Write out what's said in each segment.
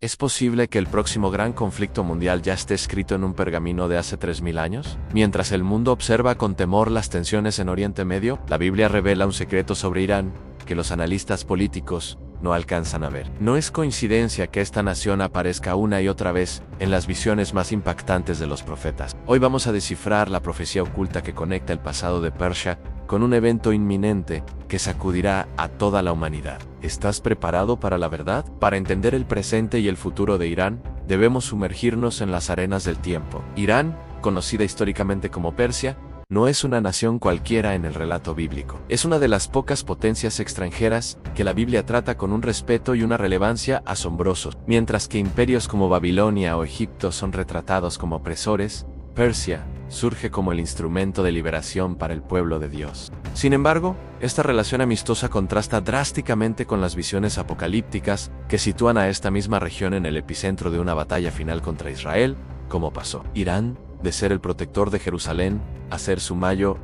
¿Es posible que el próximo gran conflicto mundial ya esté escrito en un pergamino de hace 3000 años? Mientras el mundo observa con temor las tensiones en Oriente Medio, la Biblia revela un secreto sobre Irán que los analistas políticos no alcanzan a ver. No es coincidencia que esta nación aparezca una y otra vez en las visiones más impactantes de los profetas. Hoy vamos a descifrar la profecía oculta que conecta el pasado de Persia con un evento inminente que sacudirá a toda la humanidad. ¿Estás preparado para la verdad? Para entender el presente y el futuro de Irán, debemos sumergirnos en las arenas del tiempo. Irán, conocida históricamente como Persia, no es una nación cualquiera en el relato bíblico. Es una de las pocas potencias extranjeras que la Biblia trata con un respeto y una relevancia asombrosos. Mientras que imperios como Babilonia o Egipto son retratados como opresores, Persia surge como el instrumento de liberación para el pueblo de Dios. Sin embargo, esta relación amistosa contrasta drásticamente con las visiones apocalípticas que sitúan a esta misma región en el epicentro de una batalla final contra Israel, como pasó. Irán, de ser el protector de Jerusalén, a ser su mayor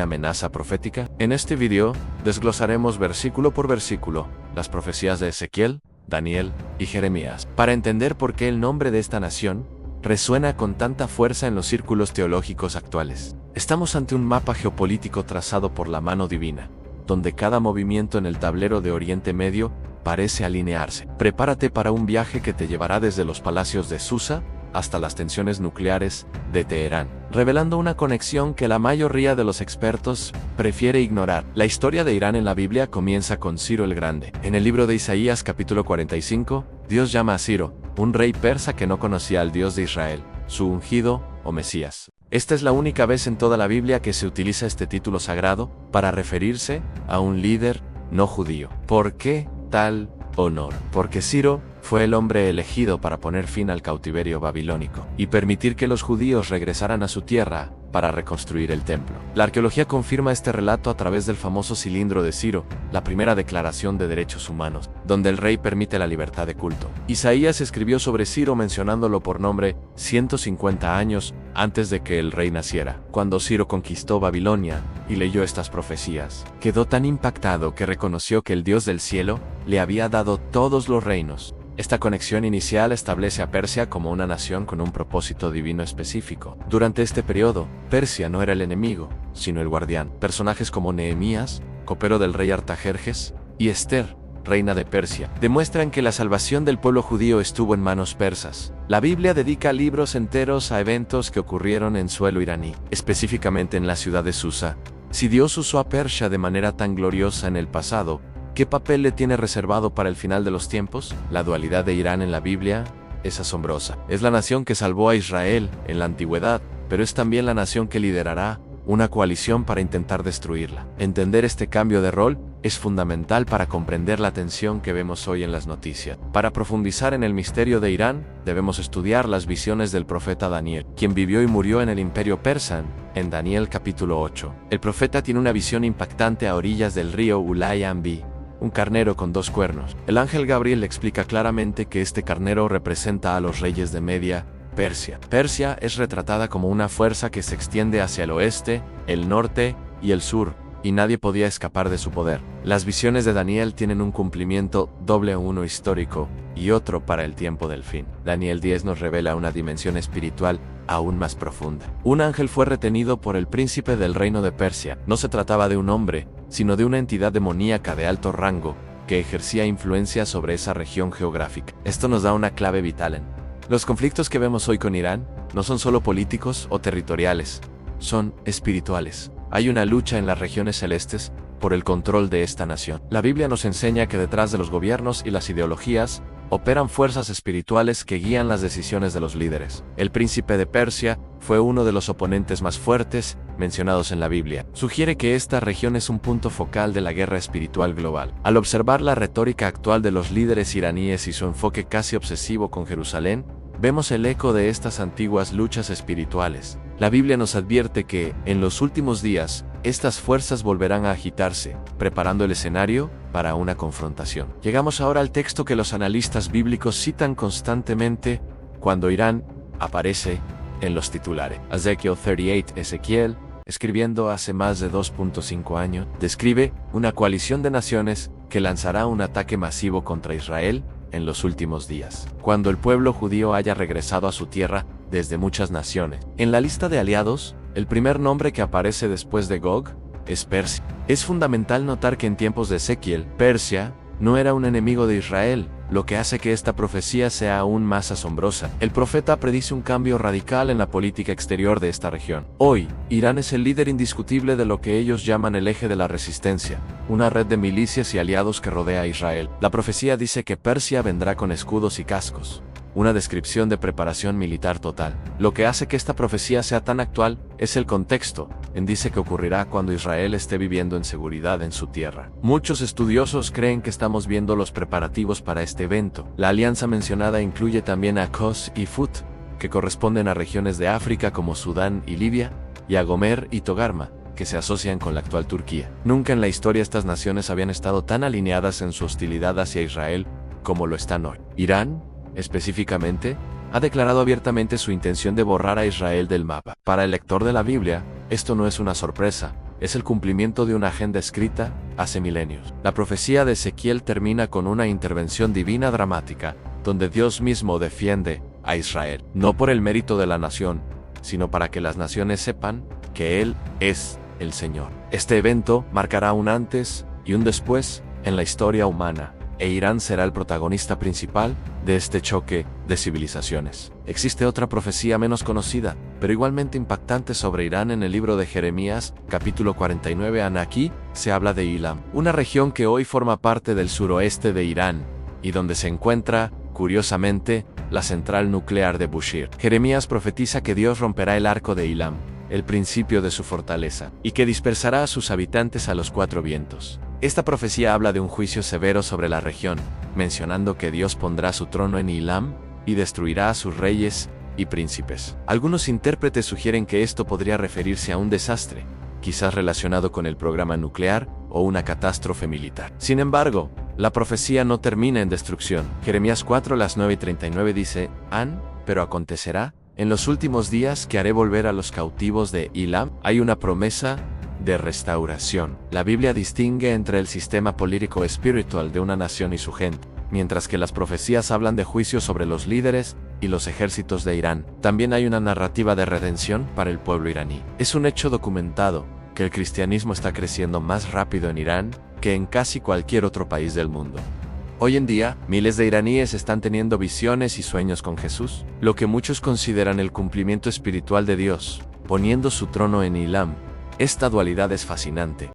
amenaza profética. En este video, desglosaremos versículo por versículo las profecías de Ezequiel, Daniel y Jeremías, para entender por qué el nombre de esta nación resuena con tanta fuerza en los círculos teológicos actuales. Estamos ante un mapa geopolítico trazado por la mano divina, donde cada movimiento en el tablero de Oriente Medio parece alinearse. Prepárate para un viaje que te llevará desde los palacios de Susa hasta las tensiones nucleares de Teherán, revelando una conexión que la mayoría de los expertos prefiere ignorar. La historia de Irán en la Biblia comienza con Ciro el Grande. En el libro de Isaías capítulo 45, Dios llama a Ciro, un rey persa que no conocía al Dios de Israel, su ungido o Mesías. Esta es la única vez en toda la Biblia que se utiliza este título sagrado para referirse a un líder no judío. ¿Por qué tal honor? Porque Ciro fue el hombre elegido para poner fin al cautiverio babilónico y permitir que los judíos regresaran a su tierra para reconstruir el templo. La arqueología confirma este relato a través del famoso cilindro de Ciro, la primera declaración de derechos humanos, donde el rey permite la libertad de culto. Isaías escribió sobre Ciro mencionándolo por nombre 150 años antes de que el rey naciera. Cuando Ciro conquistó Babilonia y leyó estas profecías, quedó tan impactado que reconoció que el Dios del cielo le había dado todos los reinos. Esta conexión inicial establece a Persia como una nación con un propósito divino específico. Durante este periodo, Persia no era el enemigo, sino el guardián. Personajes como Nehemías, copero del rey Artajerjes, y Esther, reina de Persia, demuestran que la salvación del pueblo judío estuvo en manos persas. La Biblia dedica libros enteros a eventos que ocurrieron en suelo iraní, específicamente en la ciudad de Susa. Si Dios usó a Persia de manera tan gloriosa en el pasado, ¿qué papel le tiene reservado para el final de los tiempos? La dualidad de Irán en la Biblia es asombrosa. Es la nación que salvó a Israel en la antigüedad, pero es también la nación que liderará una coalición para intentar destruirla. Entender este cambio de rol es fundamental para comprender la tensión que vemos hoy en las noticias. Para profundizar en el misterio de Irán, debemos estudiar las visiones del profeta Daniel, quien vivió y murió en el imperio persa, en Daniel capítulo 8. El profeta tiene una visión impactante a orillas del río Ulay-Ambi, un carnero con 2 cuernos. El ángel Gabriel le explica claramente que este carnero representa a los reyes de Media, Persia. Persia es retratada como una fuerza que se extiende hacia el oeste, el norte y el sur, y nadie podía escapar de su poder. Las visiones de Daniel tienen un cumplimiento doble, uno histórico y otro para el tiempo del fin. Daniel 10 nos revela una dimensión espiritual aún más profunda. Un ángel fue retenido por el príncipe del reino de Persia. No se trataba de un hombre, sino de una entidad demoníaca de alto rango que ejercía influencia sobre esa región geográfica. Esto nos da una clave vital los conflictos que vemos hoy con Irán no son solo políticos o territoriales, son espirituales. Hay una lucha en las regiones celestes por el control de esta nación. La Biblia nos enseña que detrás de los gobiernos y las ideologías operan fuerzas espirituales que guían las decisiones de los líderes. El príncipe de Persia fue uno de los oponentes más fuertes mencionados en la Biblia. Sugiere que esta región es un punto focal de la guerra espiritual global. Al observar la retórica actual de los líderes iraníes y su enfoque casi obsesivo con Jerusalén, vemos el eco de estas antiguas luchas espirituales. La Biblia nos advierte que, en los últimos días, estas fuerzas volverán a agitarse, preparando el escenario para una confrontación. Llegamos ahora al texto que los analistas bíblicos citan constantemente cuando Irán aparece en los titulares. Ezequiel 38, Ezequiel, escribiendo hace más de 2.5 años, describe una coalición de naciones que lanzará un ataque masivo contra Israel en los últimos días, cuando el pueblo judío haya regresado a su tierra desde muchas naciones. En la lista de aliados, el primer nombre que aparece después de Gog es Persia. Es fundamental notar que en tiempos de Ezequiel, Persia no era un enemigo de Israel, lo que hace que esta profecía sea aún más asombrosa. El profeta predice un cambio radical en la política exterior de esta región. Hoy, Irán es el líder indiscutible de lo que ellos llaman el eje de la resistencia, una red de milicias y aliados que rodea a Israel. La profecía dice que Persia vendrá con escudos y cascos, una descripción de preparación militar total. Lo que hace que esta profecía sea tan actual es el contexto, dice que ocurrirá cuando Israel esté viviendo en seguridad en su tierra. Muchos estudiosos creen que estamos viendo los preparativos para este evento. La alianza mencionada incluye también a Kos y Fut, que corresponden a regiones de África como Sudán y Libia, y a Gomer y Togarma, que se asocian con la actual Turquía. Nunca en la historia estas naciones habían estado tan alineadas en su hostilidad hacia Israel como lo están hoy. Irán, específicamente, ha declarado abiertamente su intención de borrar a Israel del mapa. Para el lector de la Biblia, esto no es una sorpresa, es el cumplimiento de una agenda escrita hace milenios. La profecía de Ezequiel termina con una intervención divina dramática, donde Dios mismo defiende a Israel, no por el mérito de la nación, sino para que las naciones sepan que Él es el Señor. Este evento marcará un antes y un después en la historia humana, e Irán será el protagonista principal de este choque de civilizaciones. Existe otra profecía menos conocida, pero igualmente impactante sobre Irán en el libro de Jeremías, capítulo 49. Aquí se habla de Ilam, una región que hoy forma parte del suroeste de Irán, y donde se encuentra, curiosamente, la central nuclear de Bushehr. Jeremías profetiza que Dios romperá el arco de Ilam, el principio de su fortaleza, y que dispersará a sus habitantes a los cuatro vientos. Esta profecía habla de un juicio severo sobre la región, mencionando que Dios pondrá su trono en Ilam y destruirá a sus reyes y príncipes. Algunos intérpretes sugieren que esto podría referirse a un desastre, quizás relacionado con el programa nuclear o una catástrofe militar. Sin embargo, la profecía no termina en destrucción. Jeremías 4, las 9:39 dice, pero acontecerá en los últimos días que haré volver a los cautivos de Ilam. Hay una promesa de restauración. La Biblia distingue entre el sistema político espiritual de una nación y su gente, mientras que las profecías hablan de juicio sobre los líderes y los ejércitos de Irán. También hay una narrativa de redención para el pueblo iraní. Es un hecho documentado que el cristianismo está creciendo más rápido en Irán que en casi cualquier otro país del mundo. Hoy en día, miles de iraníes están teniendo visiones y sueños con Jesús, lo que muchos consideran el cumplimiento espiritual de Dios, poniendo su trono en Ilam. Esta dualidad es fascinante.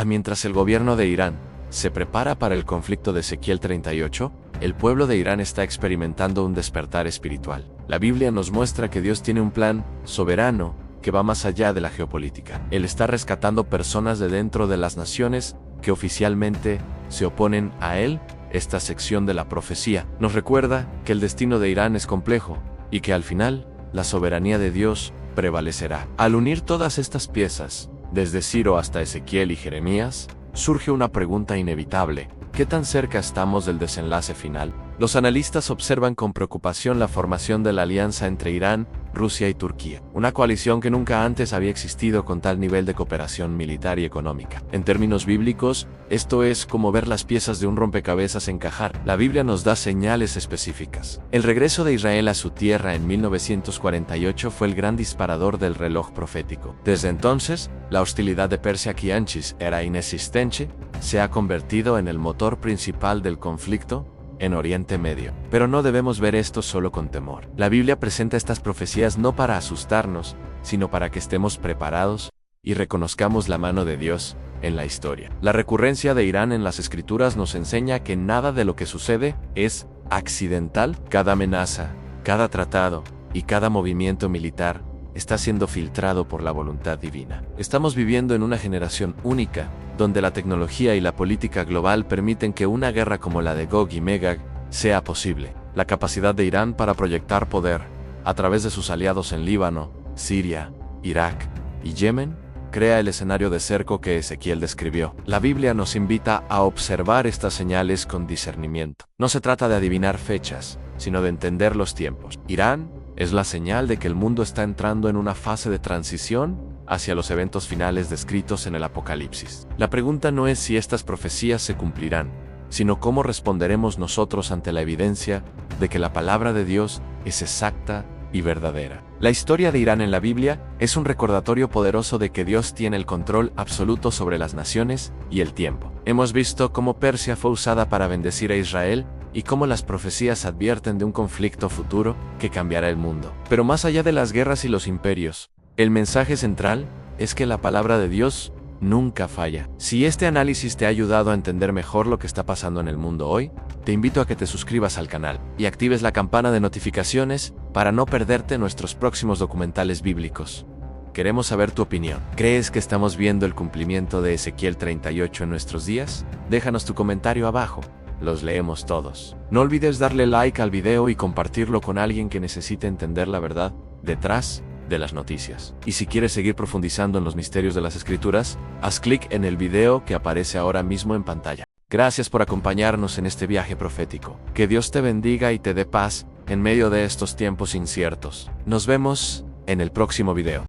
Mientras el gobierno de Irán se prepara para el conflicto de Ezequiel 38, el pueblo de Irán está experimentando un despertar espiritual. La Biblia nos muestra que Dios tiene un plan soberano que va más allá de la geopolítica. Él está rescatando personas de dentro de las naciones que oficialmente se oponen a Él. Esta sección de la profecía nos recuerda que el destino de Irán es complejo y que al final la soberanía de Dios prevalecerá. Al unir todas estas piezas, desde Ciro hasta Ezequiel y Jeremías, surge una pregunta inevitable: ¿qué tan cerca estamos del desenlace final? Los analistas observan con preocupación la formación de la alianza entre Irán, Rusia y Turquía, una coalición que nunca antes había existido con tal nivel de cooperación militar y económica. En términos bíblicos, esto es como ver las piezas de un rompecabezas encajar. La Biblia nos da señales específicas. El regreso de Israel a su tierra en 1948 fue el gran disparador del reloj profético. Desde entonces, la hostilidad de Persia, que antes era inexistente, se ha convertido en el motor principal del conflicto en Oriente Medio. Pero no debemos ver esto solo con temor. La Biblia presenta estas profecías no para asustarnos, sino para que estemos preparados y reconozcamos la mano de Dios en la historia. La recurrencia de Irán en las Escrituras nos enseña que nada de lo que sucede es accidental. Cada amenaza, cada tratado y cada movimiento militar está siendo filtrado por la voluntad divina. Estamos viviendo en una generación única, donde la tecnología y la política global permiten que una guerra como la de Gog y Magog sea posible. La capacidad de Irán para proyectar poder, a través de sus aliados en Líbano, Siria, Irak y Yemen, crea el escenario de cerco que Ezequiel describió. La Biblia nos invita a observar estas señales con discernimiento. No se trata de adivinar fechas, sino de entender los tiempos. Irán es la señal de que el mundo está entrando en una fase de transición hacia los eventos finales descritos en el Apocalipsis. La pregunta no es si estas profecías se cumplirán, sino cómo responderemos nosotros ante la evidencia de que la palabra de Dios es exacta y verdadera. La historia de Irán en la Biblia es un recordatorio poderoso de que Dios tiene el control absoluto sobre las naciones y el tiempo. Hemos visto cómo Persia fue usada para bendecir a Israel y cómo las profecías advierten de un conflicto futuro que cambiará el mundo. Pero más allá de las guerras y los imperios, el mensaje central es que la palabra de Dios nunca falla. Si este análisis te ha ayudado a entender mejor lo que está pasando en el mundo hoy, te invito a que te suscribas al canal y actives la campana de notificaciones para no perderte nuestros próximos documentales bíblicos. Queremos saber tu opinión. ¿Crees que estamos viendo el cumplimiento de Ezequiel 38 en nuestros días? Déjanos tu comentario abajo. Los leemos todos. No olvides darle like al video y compartirlo con alguien que necesite entender la verdad detrás de las noticias. Y si quieres seguir profundizando en los misterios de las Escrituras, haz clic en el video que aparece ahora mismo en pantalla. Gracias por acompañarnos en este viaje profético. Que Dios te bendiga y te dé paz en medio de estos tiempos inciertos. Nos vemos en el próximo video.